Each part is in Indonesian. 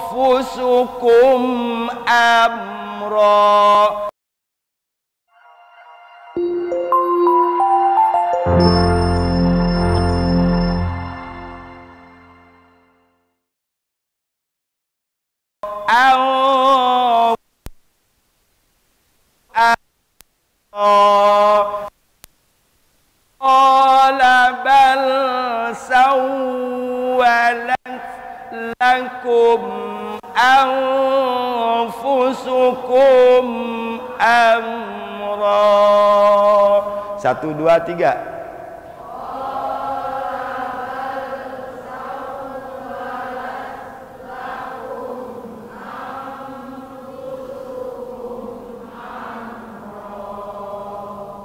أنفسكم أمرا. قال بل سولت لكم أنفسكم أمرا. 1, 2, 3.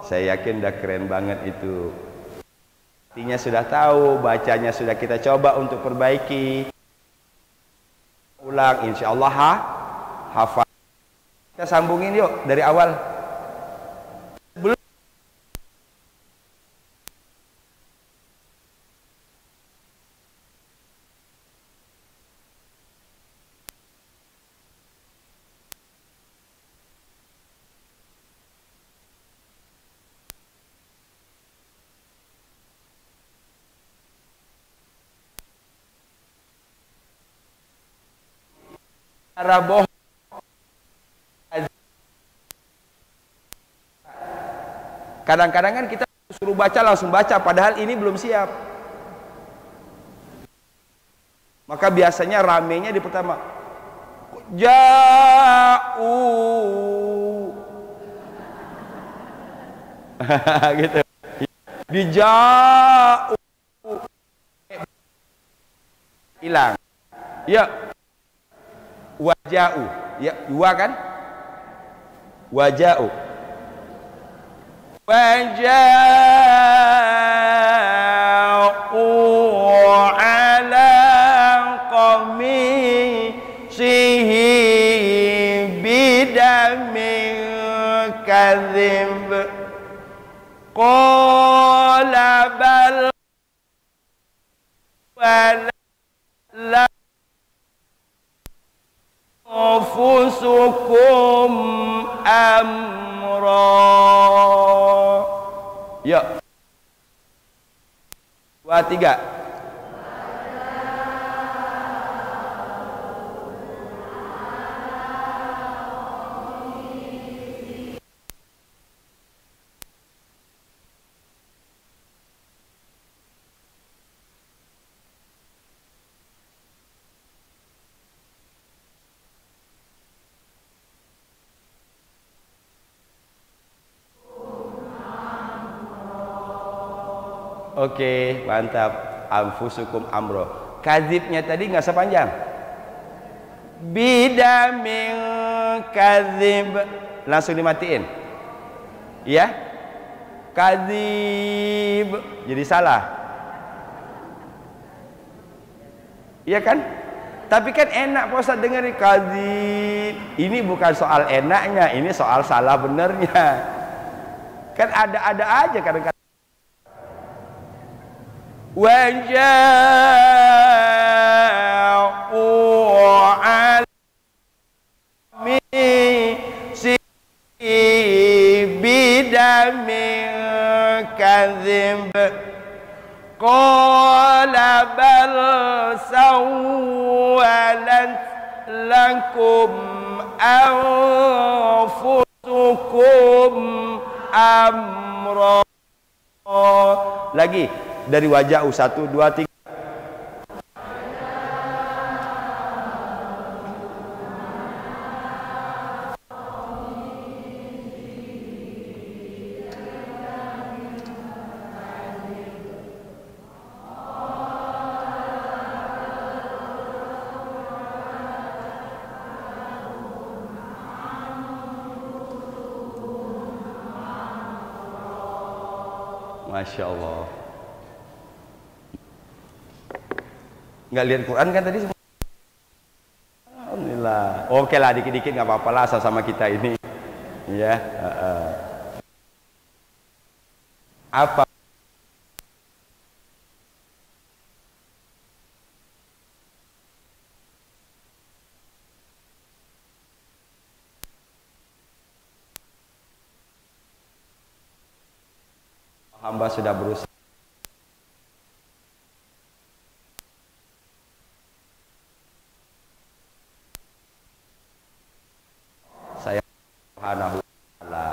Saya yakin udah keren banget itu. Artinya sudah tahu, bacanya sudah kita coba untuk perbaiki. Ulang, insya Allah hafal. Kita sambungin yuk dari awal. Belum. Bohong. Kadang-kadang kan kita suruh baca langsung baca, padahal ini belum siap. Maka biasanya ramenya di pertama. Jauh. Gitu. Dijauh. Hilang. Ya. Waja'u, ya, 2 kan? Waja'u. Waja'u ala qamisihi bidamin kadhib. Qala bal wala anfusukum amra. Ya. 2, 3. Oke, mantap. Anfusukum amro. Kadzibnya tadi nggak sepanjang. Bidamin kadzib. Langsung dimatiin. Ya? Kadzib. Jadi salah. Iya kan? Tapi kan enak Pak Ustaz dengerin kadzib. Ini bukan soal enaknya, ini soal salah benernya. Kan ada-ada aja kadang-kadang. Waja'u ala qamisihi bidamin kadhib. Qala bal sawwalat lakum anfusukum amra. Lagi dari wajah 1, 2, 3. Masya Allah. Nggak lihat Quran kan tadi? Alhamdulillah. Oke lah, dikit-dikit nggak apa-apa lah, sama kita ini. Ya. Apa? hamba sudah berusaha. Saya Subhanahu wa ta'ala.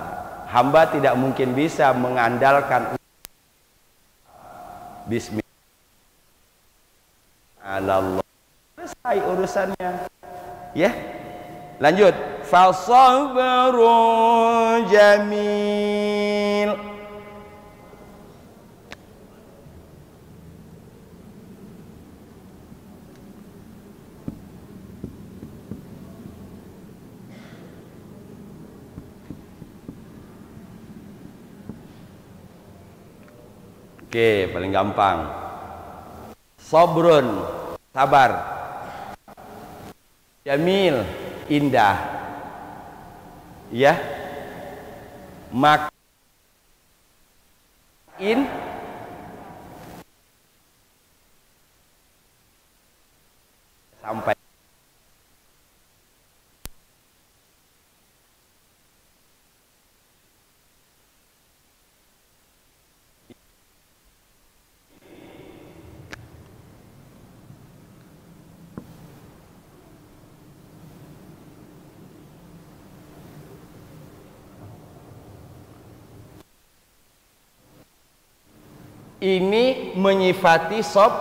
Hamba tidak mungkin bisa mengandalkan Bismillah. Allah. Selesai urusannya. Ya. Lanjut. Fasabrun jamil. Oke, paling gampang. Sabrun, sabar. Jamil, indah. Ya. Makin sampai ini menyifati sabrun.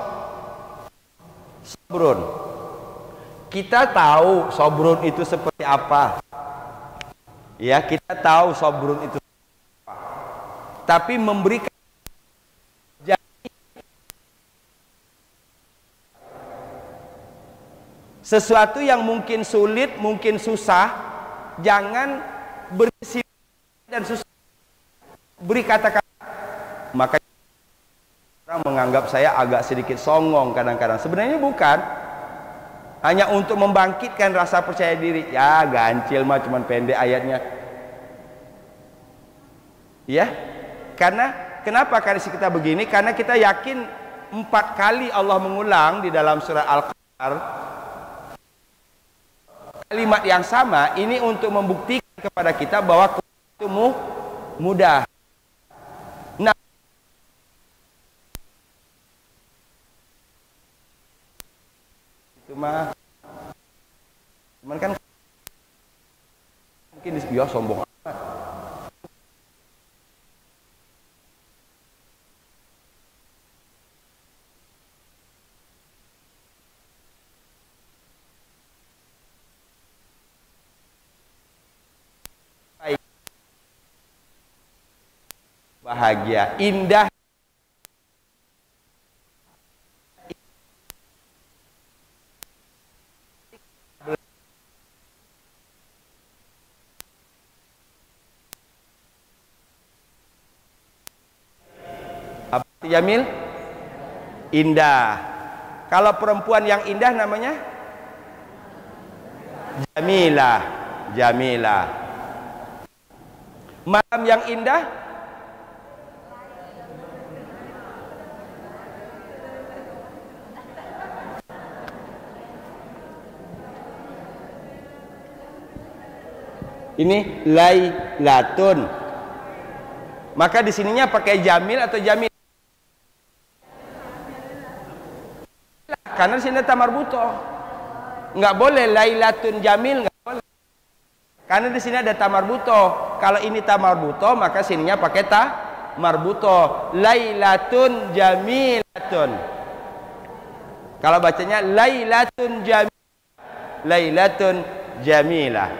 Kita tahu sabrun itu seperti apa. Ya, kita tahu sabrun itu seperti apa. Tapi memberikan sesuatu yang mungkin sulit, mungkin susah, jangan bersifat dan susah. Beri kata-kata. Maka orang menganggap saya agak sedikit songong kadang-kadang. Sebenarnya bukan. Hanya untuk membangkitkan rasa percaya diri. Ya, gancil mah cuman pendek ayatnya. Ya. Kenapa kondisi kita begini? Karena kita yakin 4 kali Allah mengulang di dalam surah Al-Qamar kalimat yang sama ini untuk membuktikan kepada kita bahwa itu mudah. Cuman kan mungkin dia sombong amat. Bahagia, indah. Apa itu jamil? Indah. Kalau perempuan yang indah namanya jamilah. Jamilah. Malam yang indah ini lailatun. Maka di sininya pakai jamil atau jamil? Karena di sini tamar buto. Nggak boleh lailatun jamil, nggak boleh. Karena di sini ada tamar buto. Kalau ini tamar buto, maka sininya pakai marbuto. Lailatun jamilatun. Kalau bacanya lailatun jamil, lailatun jamilah.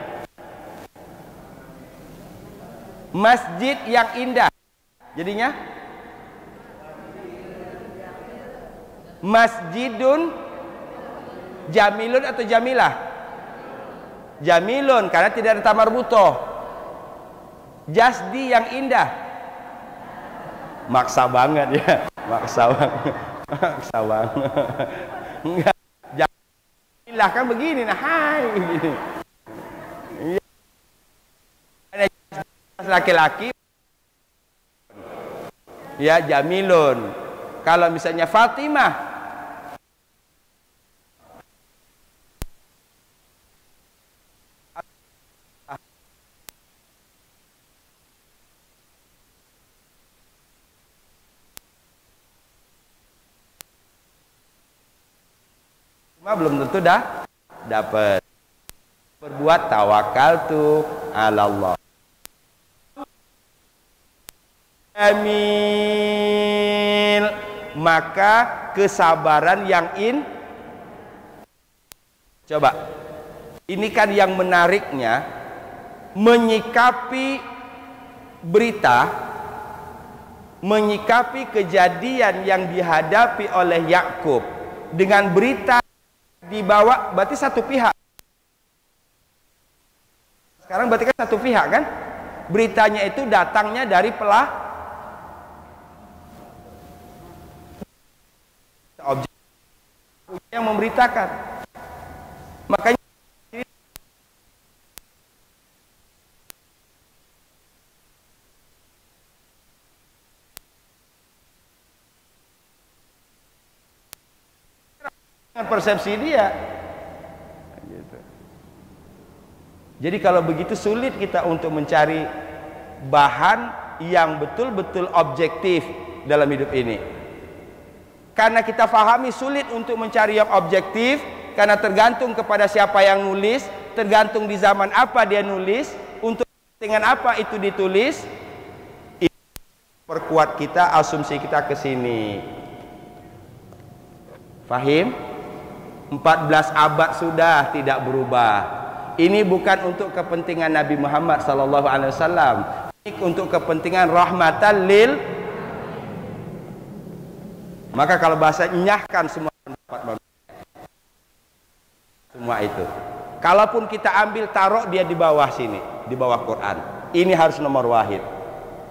Masjid yang indah. Jadinya masjidun jamilun atau jamilah? Jamilun, karena tidak ada tamar butoh. Jasdi yang indah. Maksa banget ya. Maksa banget. Maksa banget. Enggak. Jamilah kan begini, nah hai begini. Laki-laki ya jamilun. Kalau misalnya Fatimah belum tentu dah dapat. Berbuat tawakal tuh ala Allah. Amin. Maka kesabaran yang coba. Ini kan yang menariknya, menyikapi berita, menyikapi kejadian yang dihadapi oleh Yakub dengan berita dibawa, berarti satu pihak. Sekarang berarti kan satu pihak kan? Beritanya itu datangnya dari objek yang memberitakan. Makanya persepsi dia gitu. Jadi kalau begitu sulit kita untuk mencari bahan yang betul-betul objektif dalam hidup ini, karena kita fahami sulit untuk mencari yang objektif, karena tergantung kepada siapa yang nulis, tergantung di zaman apa dia nulis, untuk dengan apa itu ditulis. Itu perkuat kita, asumsi kita ke sini. Fahim? 14 abad sudah tidak berubah. Ini bukan untuk kepentingan Nabi Muhammad SAW. Ini untuk kepentingan rahmatan lil. Maka kalau bahasa nyahkan semua pendapat manusia. Semua itu. Kalaupun kita ambil taruh dia di bawah sini, di bawah Quran. Ini harus nomor wahid.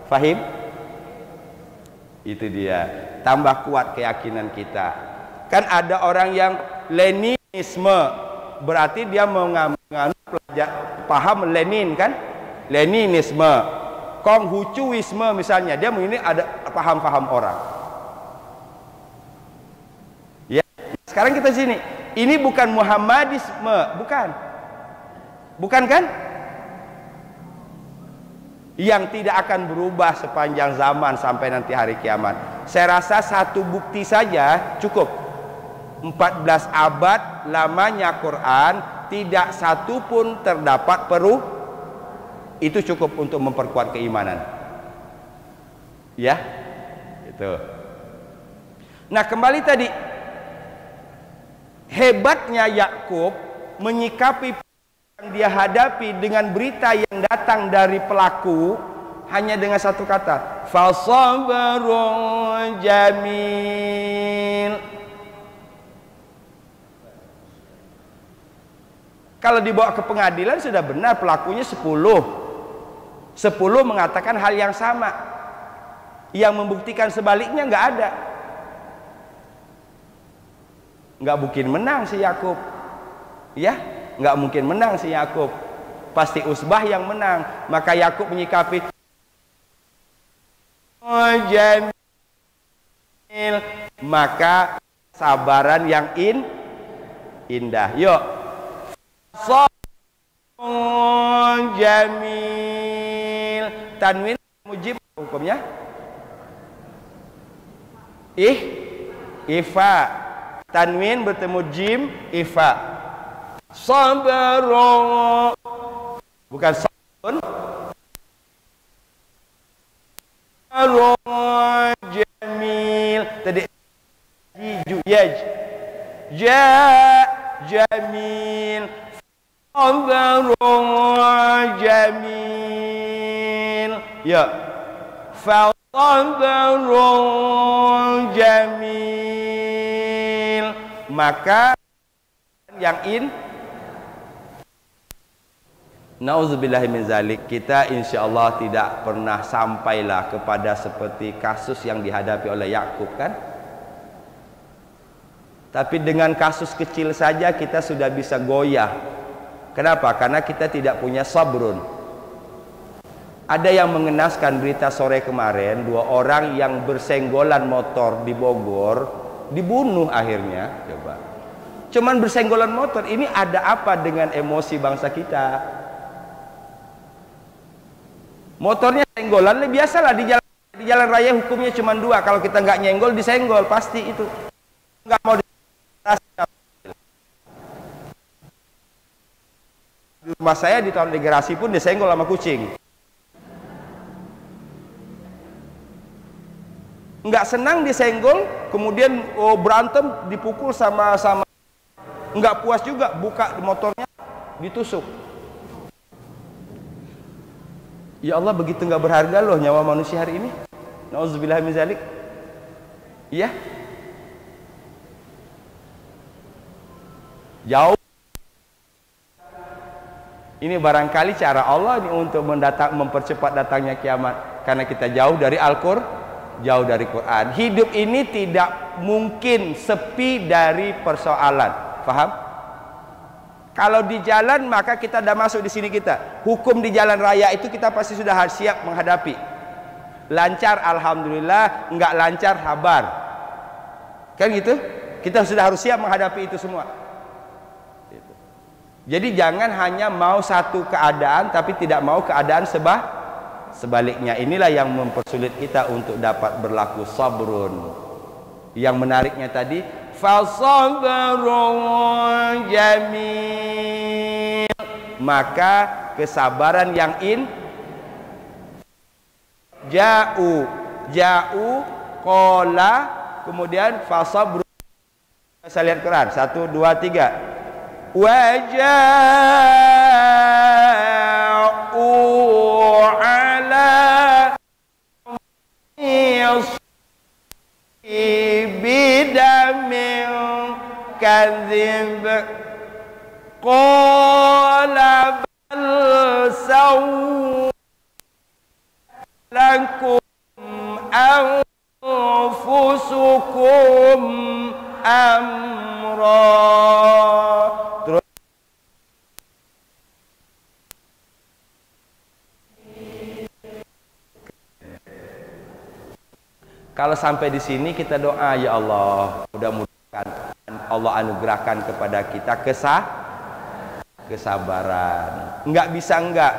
Fahim? Itu dia. Tambah kuat keyakinan kita. Kan ada orang yang Leninisme, berarti dia menganut paham Lenin kan? Leninisme. Konghucuisme misalnya, dia ini ada paham-paham orang. Ya, sekarang kita sini. Ini bukan Muhammadisme, bukan. Bukan kan? Yang tidak akan berubah sepanjang zaman sampai nanti hari kiamat. Saya rasa satu bukti saja cukup. 14 abad lamanya Quran, tidak satu pun terdapat peruh. Itu cukup untuk memperkuat keimanan. Ya, itu. Nah, kembali tadi, hebatnya Yakub menyikapi yang dia hadapi dengan berita yang datang dari pelaku hanya dengan satu kata, fasabarun jamil. Kalau dibawa ke pengadilan sudah benar, pelakunya 10 mengatakan hal yang sama, yang membuktikan sebaliknya nggak ada. Nggak mungkin menang si Yakub, ya, nggak mungkin menang si Yakub, pasti Usbah yang menang. Maka Yakub menyikapi jamil, maka sabaran yang indah. Yuk, jamil. Tanwin mujib hukumnya ifa. Tanwin bertemu jim, ifa. Sabarun, bukan sabarun. Jamil tadi yaj jamil. Sabarun jamil. Ya, sabarun jamil. Maka yang nauzubillahi min zalik, kita insyaallah tidak pernah sampailah kepada seperti kasus yang dihadapi oleh Yakub kan. Tapi dengan kasus kecil saja kita sudah bisa goyah. Kenapa? Karena kita tidak punya sabrun. Ada yang mengenaskan berita sore kemarin, 2 orang yang bersenggolan motor di Bogor dibunuh akhirnya. Coba, cuman bersenggolan motor, ini ada apa dengan emosi bangsa kita? Motornya senggolan, biasalah di jalan raya hukumnya cuma 2. Kalau kita nggak nyenggol, disenggol pasti itu. Nggak mau Rumah saya ditaruh di garasi pun disenggol sama kucing. Nggak senang disenggol, kemudian berantem, dipukul sama nggak puas juga, buka motornya ditusuk. Ya Allah, begitu nggak berharga loh nyawa manusia hari ini. Nauzubillah min zalik. Iya. Jauh. Ini barangkali cara Allah ini untuk mempercepat datangnya kiamat, karena kita jauh dari Al-Qur'an, jauh dari Quran. Hidup ini tidak mungkin sepi dari persoalan. Paham? Kalau di jalan maka kita sudah masuk di sini kita. Hukum di jalan raya itu kita pasti sudah siap menghadapi. Lancar alhamdulillah, enggak lancar sabar. Kan gitu? Kita sudah harus siap menghadapi itu semua. Gitu. Jadi jangan hanya mau satu keadaan tapi tidak mau keadaan sebaliknya. Inilah yang mempersulit kita untuk dapat berlaku sabrun. Yang menariknya tadi, fasabrun jamil, maka kesabaran yang ja'u qala, kemudian fasabrun. Saya lihat Quran 1 2 3. Waja'u ala bidamin kadzib qala bal sawlakum anfusukum amra. Terus kalau sampai di sini kita doa, ya Allah, mudah-mudahan Allah anugerahkan kepada kita kesabaran. Enggak bisa enggak.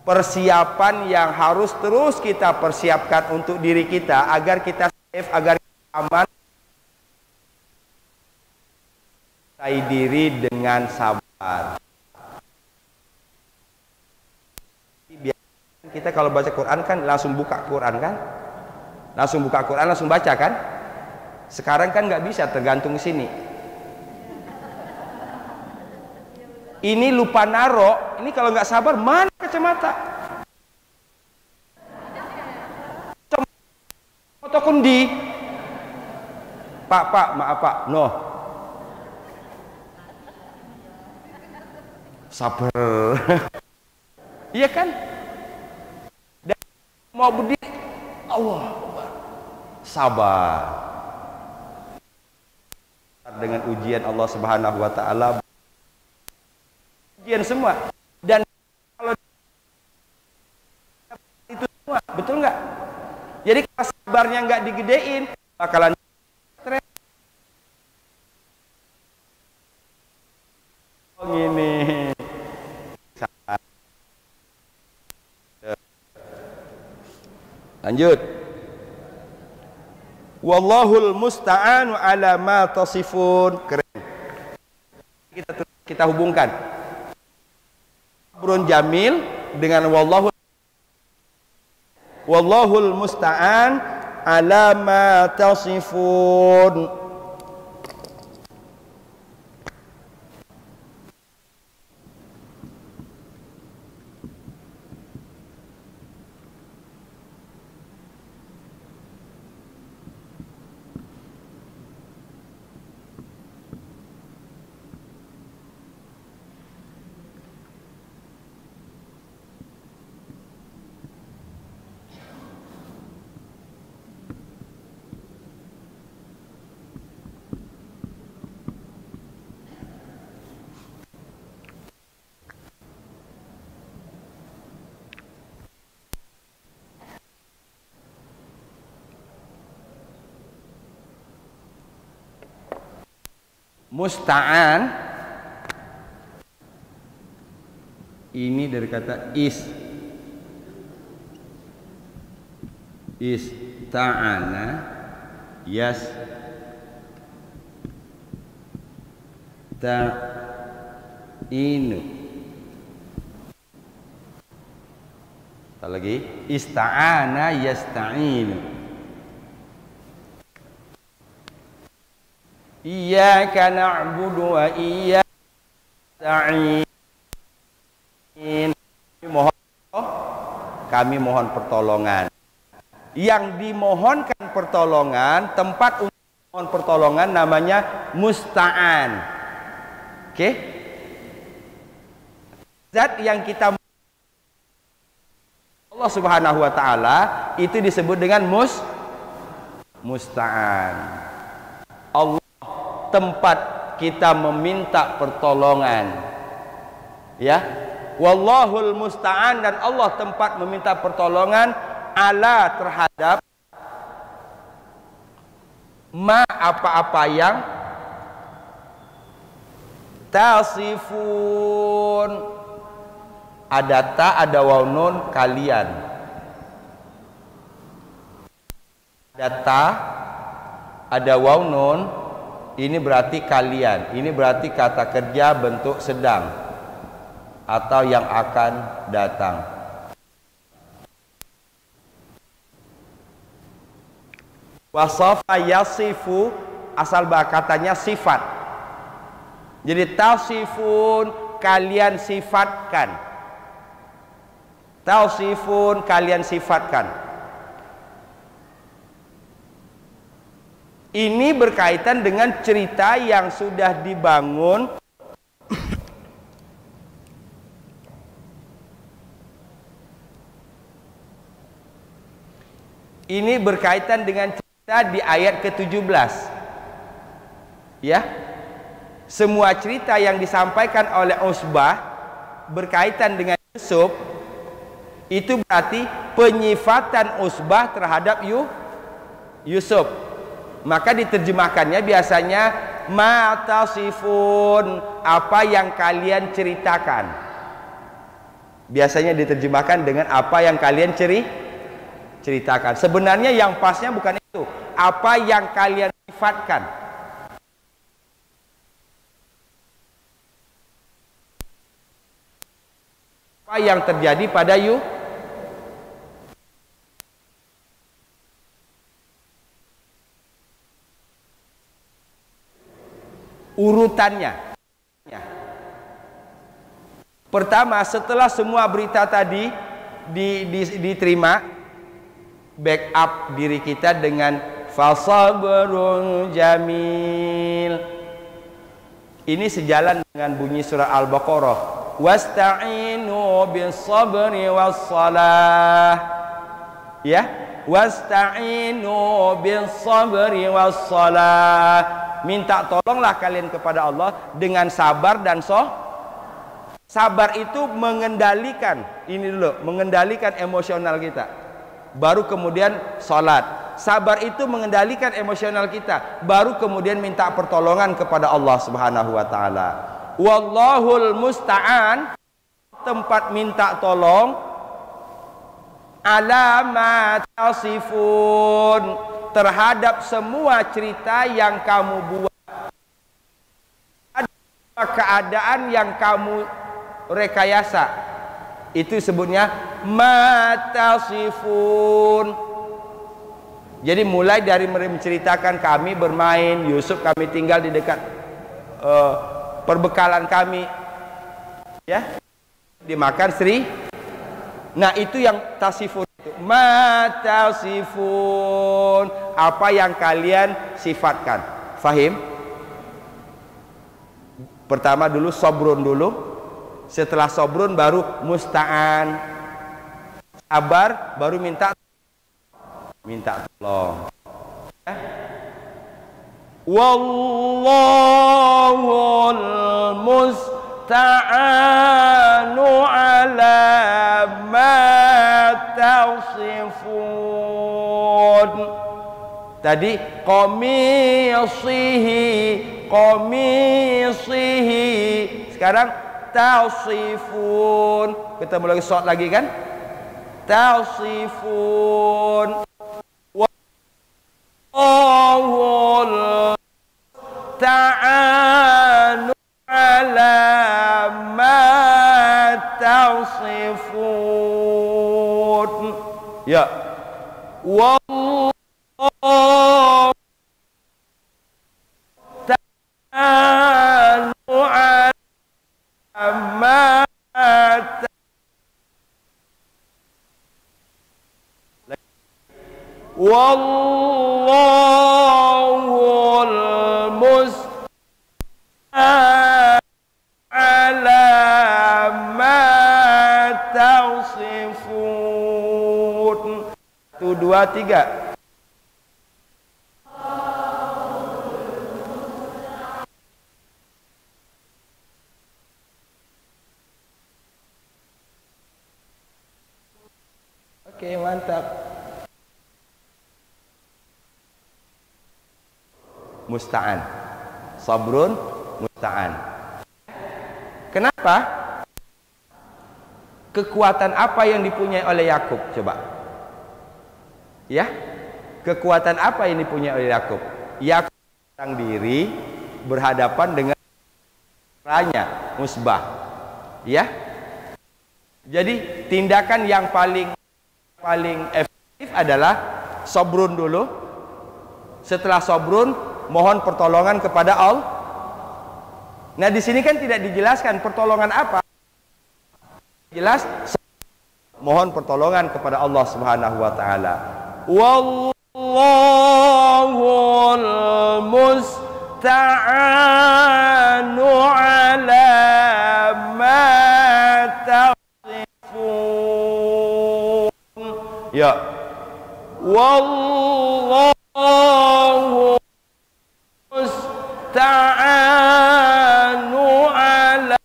Persiapan yang harus terus kita persiapkan untuk diri kita agar kita safe, agar kita aman. Diri dengan sabar. Kita kalau baca Quran kan langsung buka Quran kan? Langsung buka Quran, langsung baca kan? Sekarang kan nggak bisa, tergantung sini. Ini lupa naro, ini kalau nggak sabar mana kacamata? Foto kundi. Pak, maaf Pak, no. Sabar. Iya kan? Dan mau berdiri, Allah. Sabar dengan ujian Allah Subhanahu wa taala, ujian semua. Dan kalau itu semua, betul nggak? Jadi kalau sabarnya nggak digedein, bakalan stres. Oh, gini. Lanjut. Wallahul musta'anu ala ma tasifun. Keren. Kita hubungkan sabrun jamil dengan wallahul musta'an ala ma tasifun. Musta'an ini dari kata ista'ana ta'inu Lagi ista'ana yasta'inu. Iyyaka na'budu wa iyyaka nasta'in. Kami mohon pertolongan. Yang dimohonkan pertolongan, tempat untuk mohon pertolongan namanya musta'an. Oke? Zat yang kita Allah Subhanahu wa taala itu disebut dengan musta'an. Allah tempat kita meminta pertolongan. Ya. Wallahul musta'an, dan Allah tempat meminta pertolongan ala terhadap ma apa-apa yang tasifun. Ada ta, ada waw nun, kalian. Ada ta, ada waw nun, ini berarti kalian. Ini berarti kata kerja bentuk sedang atau yang akan datang. Wasafa yasifu, asal katanya sifat. Jadi tasifun, kalian sifatkan. Tausifun, kalian sifatkan. Ini berkaitan dengan cerita yang sudah dibangun ini berkaitan dengan cerita di ayat ke-17. Ya. Semua cerita yang disampaikan oleh Utsbah berkaitan dengan Yusuf, itu berarti penyifatan Utsbah terhadap Yusuf. Maka diterjemahkannya biasanya ma tasifun, apa yang kalian ceritakan. Biasanya diterjemahkan dengan apa yang kalian ceritakan. Sebenarnya yang pasnya bukan itu, apa yang kalian sifatkan. Apa yang terjadi pada urutannya. Pertama, setelah semua berita tadi diterima, backup diri kita dengan fasabrun jamil. Ini sejalan dengan bunyi surah Al-Baqarah, wasta'inu bis sabri was salah. Ya, wasta'inu bis sabri was salah. Minta tolonglah kalian kepada Allah dengan sabar dan sabar itu mengendalikan, ini dulu, mengendalikan emosional kita. Baru kemudian salat. Sabar itu mengendalikan emosional kita, baru kemudian minta pertolongan kepada Allah Subhanahu wa taala. Wallahul musta'an, tempat minta tolong, ala ma tasifun, terhadap semua cerita yang kamu buat, keadaan yang kamu rekayasa, itu sebutnya matasifun. Jadi mulai dari menceritakan kami bermain, Yusuf kami tinggal di dekat perbekalan kami, ya, dimakan Sri. Nah itu yang tasifun. Matasifun, apa yang kalian sifatkan. Fahim? Pertama dulu sobrun dulu, setelah sobrun baru musta'an, sabar baru minta tolong. Wallahul musta'anu ala ma tasifun. Tadi qamisihi, sekarang tasifun. Kita mulai short lagi kan? Tasifun. Wallahul ta'anu ala ma tasifun. Ya. Wallahu ta'ala ma wallahul musta'an ala ma tasifun. 1, 2, 3. Oke, mantap. Musta'an, sabrun musta'an. Kenapa? Kekuatan apa yang dipunyai oleh Yakub? Coba. Ya, kekuatan apa yang dipunyai oleh Yakub? Yakub datang diri berhadapan dengan ranya musbah. Ya. Jadi tindakan yang paling efektif adalah sabrun dulu. Setelah sabrun, mohon pertolongan kepada Allah. Nah, di sini kan tidak dijelaskan pertolongan apa. Jelas mohon pertolongan kepada Allah Subhanahu wa taala. Wallahul musta'anu ala ma tasifun. Ya. Wallahu musta'anu ala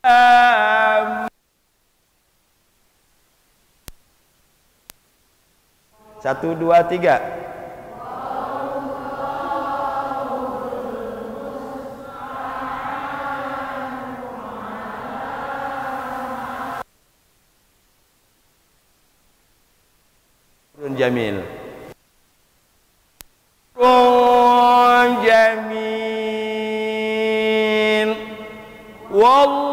1, 2, 3. Jamil. Jamil. Wallahul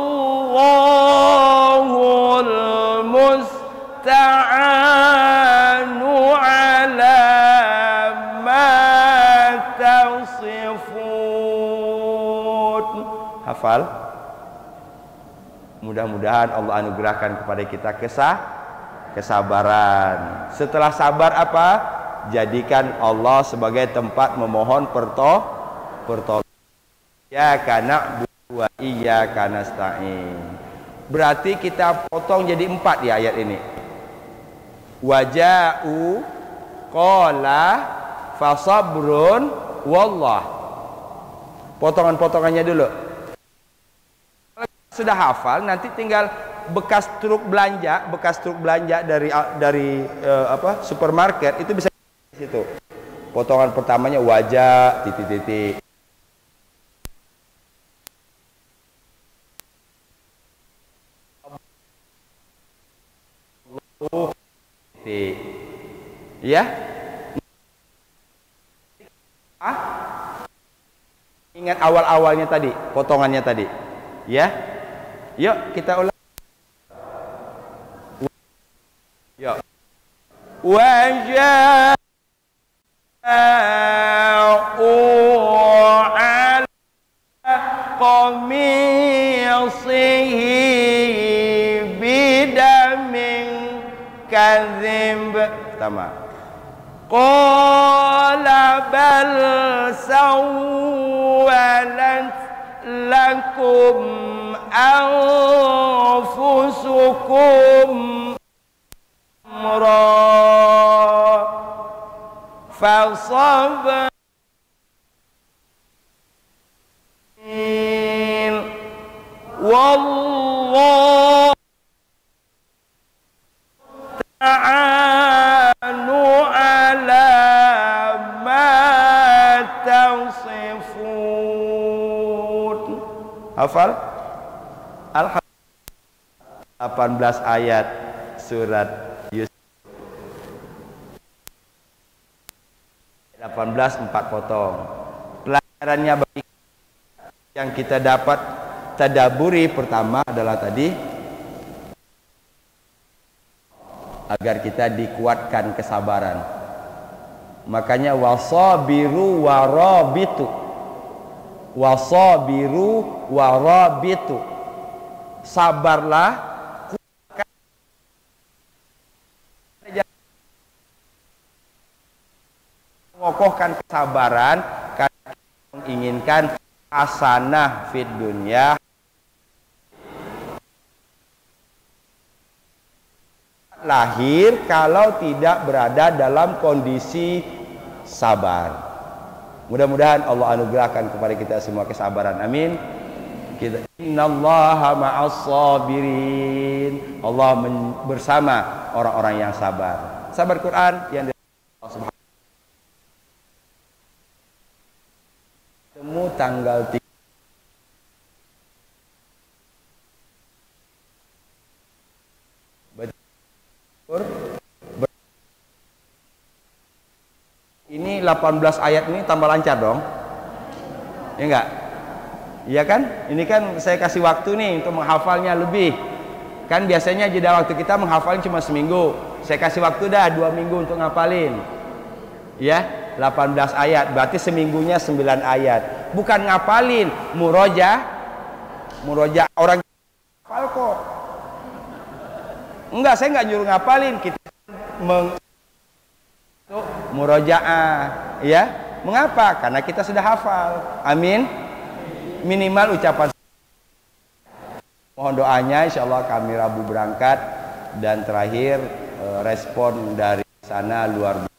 musta'anu ala ma tasifun. Hafal? Mudah-mudahan Allah anugerahkan kepada kita kesabaran. Setelah sabar apa? Jadikan Allah sebagai tempat memohon pertolongan. Ya kana wa iyyaka nasta'in. Berarti kita potong jadi 4 ya ayat ini. Waja'u qala fasabrun wallah. Potongan-potongannya dulu. Sudah hafal, nanti tinggal bekas truk belanja dari supermarket itu bisa di situ. Potongan pertamanya wajah titik-titik. Ya. Ingat awal-awalnya tadi, potongannya tadi. Ya. Yuk kita ulang. Ya. Waja'u ala qamisihi bidamin kadzib. Pertama. Qala bal sawwalat lakum anfusukum fasabr wallahu ta'anu ala ma tasifun. Hafal? Alhamdulillah 18 ayat surat Yusuf. 18 4 potong. Pelajarannya bagi yang kita dapat tadaburi pertama adalah tadi agar kita dikuatkan kesabaran. Makanya wasabiru warabitu, wasabiru warabitu, sabarlah, mengokohkan kesabaran karena menginginkan hasanah fid dunya, lahir kalau tidak berada dalam kondisi sabar. Mudah-mudahan Allah anugerahkan kepada kita semua kesabaran. Amin. Kita innallaha ma'as sabirin. Allah bersama orang-orang yang sabar. Sabar Quran yang Allah Subhanahu temu tanggal 3 ini 18 ayat ini tambah lancar dong, ya enggak? Iya kan? Ini kan saya kasih waktu nih untuk menghafalnya lebih. Kan biasanya jeda waktu kita menghafalin cuma seminggu. Saya kasih waktu dah 2 minggu untuk ngapalin. Ya, 18 ayat. Berarti seminggunya 9 ayat. Bukan ngapalin, muroja orang hafal kok. Enggak, saya enggak nyuruh ngapalin. Kita murojaah, ya. Mengapa? Karena kita sudah hafal. Amin. Minimal ucapan. Mohon doanya, insya Allah kami Rabu berangkat. Dan terakhir respon dari sana luar biasa.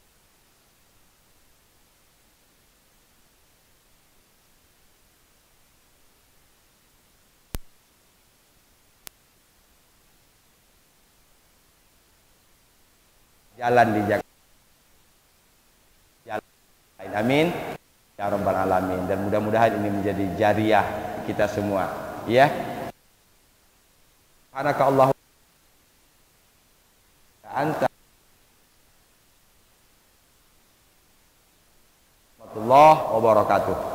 Jalan di Jakarta. Amin ya rabbal alamin, dan mudah-mudahan ini menjadi jariah kita semua, ya. Subhanakallah anta warahmatullahi wabarakatuh.